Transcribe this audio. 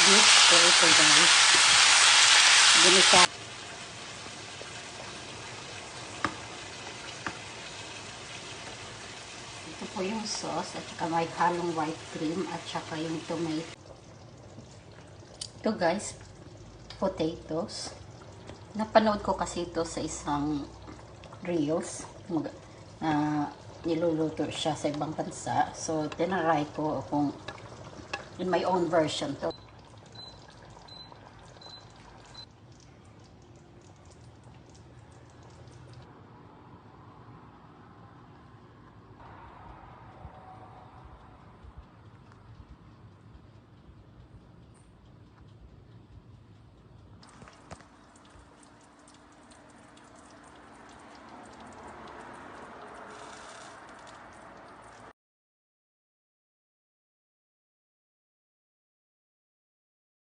beef. So, ito guys. Ginisa. Ito po yung sauce at saka may halong white cream at saka yung tomato. Ito guys, potatoes. Napanood ko kasi ito sa isang reels. Niluluto siya sa ibang bansa. So, tinaray ko kung in my own version to.